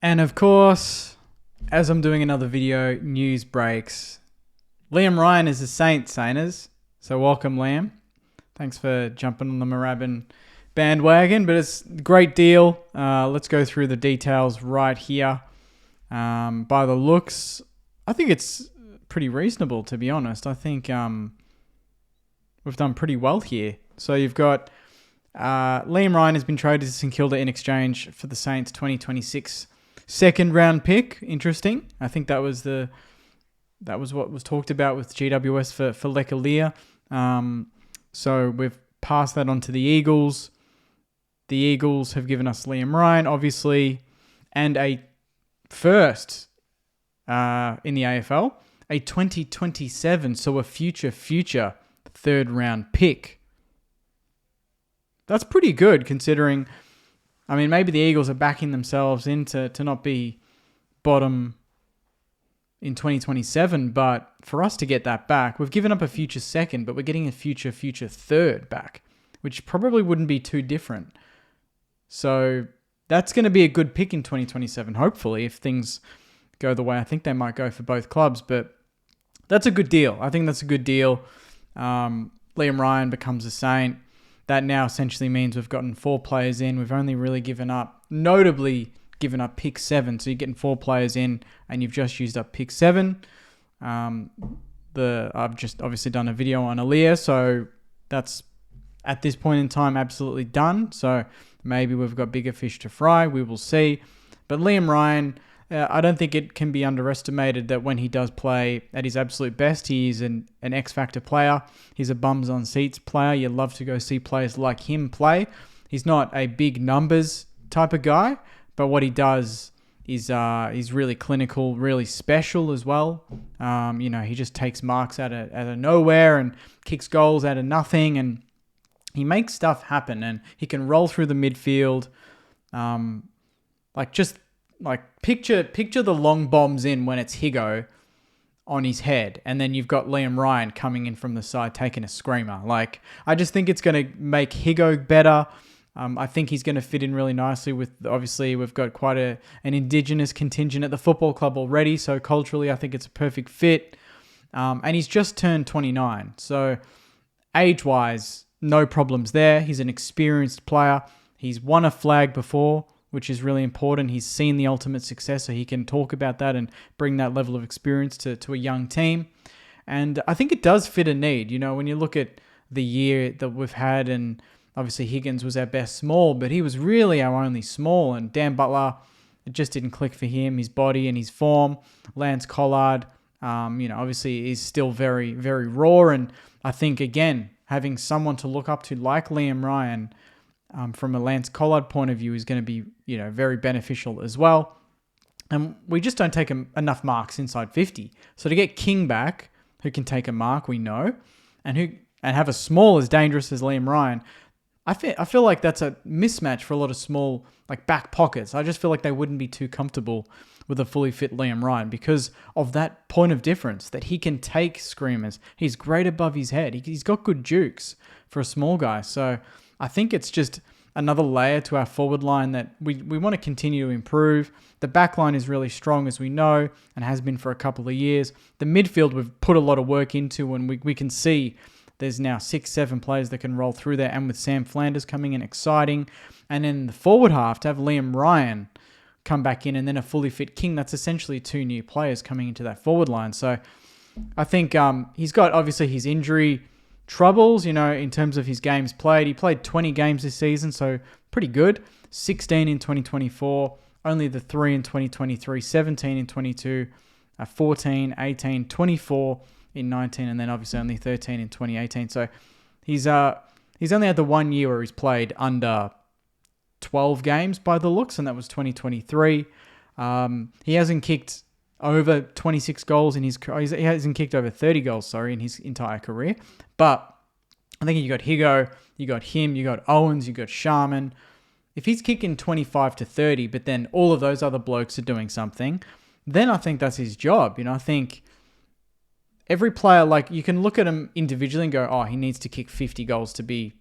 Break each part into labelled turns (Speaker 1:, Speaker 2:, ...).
Speaker 1: And of course, as I'm doing another video, news breaks. Liam Ryan is a Sainers. So welcome, Liam. Thanks for jumping on the Moorabbin bandwagon, but it's a great deal. Let's go through the details right here. By the looks, I think it's pretty reasonable, to be honest. I think we've done pretty well here. So you've got Liam Ryan has been traded to St Kilda in exchange for the Saints 2026 second round pick. Interesting. I think that was what was talked about with GWS for Lekalia. So we've passed that on to the Eagles. The Eagles have given us Liam Ryan, obviously, and a first in the AFL, a 2027, so a future third round pick. That's pretty good considering, I mean, maybe the Eagles are backing themselves in to not be bottom in 2027, but for us to get that back, we've given up a future second, but we're getting a future third back, which probably wouldn't be too different. So that's going to be a good pick in 2027, hopefully, if things go the way I think they might go for both clubs. But that's a good deal. I think that's a good deal. Liam Ryan becomes a Saint. That now essentially means we've gotten 4 players in. We've only really notably given up pick 7. So you're getting 4 players in and you've just used up pick 7. I've just obviously done a video on Aaliyah, so that's at this point in time absolutely done. So maybe we've got bigger fish to fry. We will see. But Liam Ryan, I don't think it can be underestimated that when he does play at his absolute best, he is an X-Factor player. He's a bums-on-seats player. You love to go see players like him play. He's not a big numbers type of guy, but what he does is he's really clinical, really special as well. He just takes marks out of nowhere and kicks goals out of nothing, and he makes stuff happen, and he can roll through the midfield. Picture the long bombs in when it's Higo on his head, and then you've got Liam Ryan coming in from the side taking a screamer. I just think it's going to make Higo better. I think he's going to fit in really nicely with, obviously, we've got quite an Indigenous contingent at the football club already, so culturally I think it's a perfect fit. And he's just turned 29, so age-wise, no problems there. He's an experienced player. He's won a flag before, which is really important. He's seen the ultimate success, so he can talk about that and bring that level of experience to a young team. And I think it does fit a need. When you look at the year that we've had, and obviously Higgins was our best small, but he was really our only small. And Dan Butler, it just didn't click for him, his body and his form. Lance Collard, obviously is still very, very raw. And I think, again, having someone to look up to like Liam Ryan from a Lance Collard point of view is going to be, very beneficial as well. And we just don't take enough marks inside 50. So to get King back, who can take a mark, we know, and have a small as dangerous as Liam Ryan, I feel like that's a mismatch for a lot of small back pockets. I just feel like they wouldn't be too comfortable with a fully fit Liam Ryan because of that point of difference that he can take screamers. He's great above his head. He's got good jukes for a small guy. So I think it's just another layer to our forward line that we want to continue to improve. The back line is really strong, as we know, and has been for a couple of years. The midfield we've put a lot of work into, and we can see there's now 6-7 players that can roll through there, and with Sam Flanders coming in, exciting. And in the forward half, to have Liam Ryan come back in and then a fully fit King, that's essentially 2 new players coming into that forward line. So I think he's got, obviously, his injury troubles, in terms of his games played. He played 20 games this season, so pretty good. 16 in 2024, only the 3 in 2023, 17 in 22, 14, 18, 24 in 19, and then obviously only 13 in 2018. So he's only had the 1 year where he's played under 12 games by the looks, and that was 2023. He hasn't kicked over 26 goals in his career. He hasn't kicked over 30 goals, in his entire career. But I think you got Higo, you got him, you got Owens, you got Sharman. If he's kicking 25 to 30, but then all of those other blokes are doing something, then I think that's his job. I think every player, you can look at him individually and go, oh, he needs to kick 50 goals to be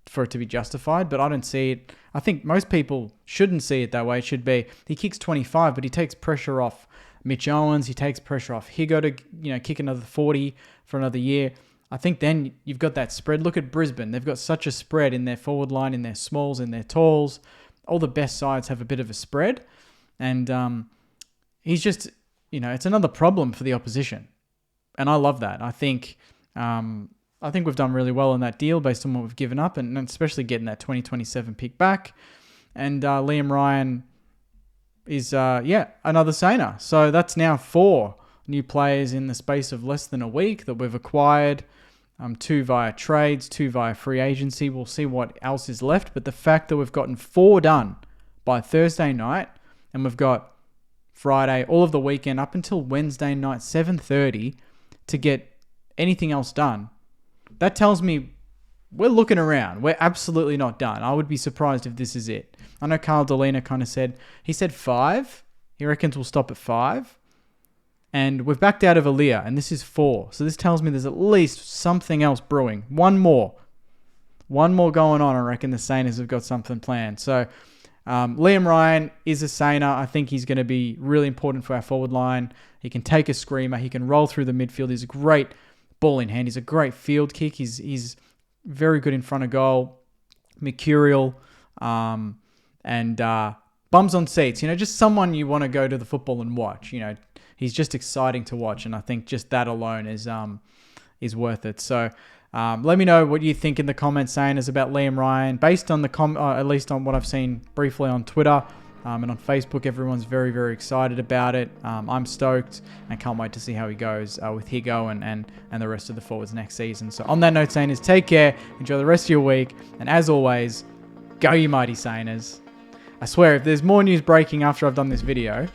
Speaker 1: for it to be justified, but I don't see it. I think most people shouldn't see it that way. It should be he kicks 25, but he takes pressure off Mitch Owens. He takes pressure off Higo to kick another 40 for another year. I think then you've got that spread. Look at Brisbane. They've got such a spread in their forward line, in their smalls, in their talls. All the best sides have a bit of a spread. And he's just, it's another problem for the opposition. And I love that. I think we've done really well in that deal based on what we've given up, and especially getting that 2027 pick back. And Liam Ryan is, another Sainer. So that's now 4 new players in the space of less than a week that we've acquired. 2 via trades, 2 via free agency. We'll see what else is left. But the fact that we've gotten 4 done by Thursday night, and we've got Friday, all of the weekend up until Wednesday night, 7:30, to get anything else done, that tells me we're looking around. We're absolutely not done. I would be surprised if this is it. I know Carl Delina kind of said 5. He reckons we'll stop at 5. And we've backed out of Aaliyah, and this is 4. So this tells me there's at least something else brewing. One more going on. I reckon the Sainers have got something planned. So Liam Ryan is a Sainer. I think he's going to be really important for our forward line. He can take a screamer. He can roll through the midfield. He's a great ball in hand. He's a great field kick. He's very good in front of goal. Mercurial. And bums on seats. Just someone you want to go to the football and watch. He's just exciting to watch, and I think just that alone is worth it. So let me know what you think in the comments, Sainers, about Liam Ryan. Based on at least on what I've seen briefly on Twitter and on Facebook, everyone's very, very excited about it. I'm stoked and can't wait to see how he goes with Higo and the rest of the forwards next season. So on that note, Sainers, take care, enjoy the rest of your week, and as always, go you mighty Sainers. I swear, if there's more news breaking after I've done this video,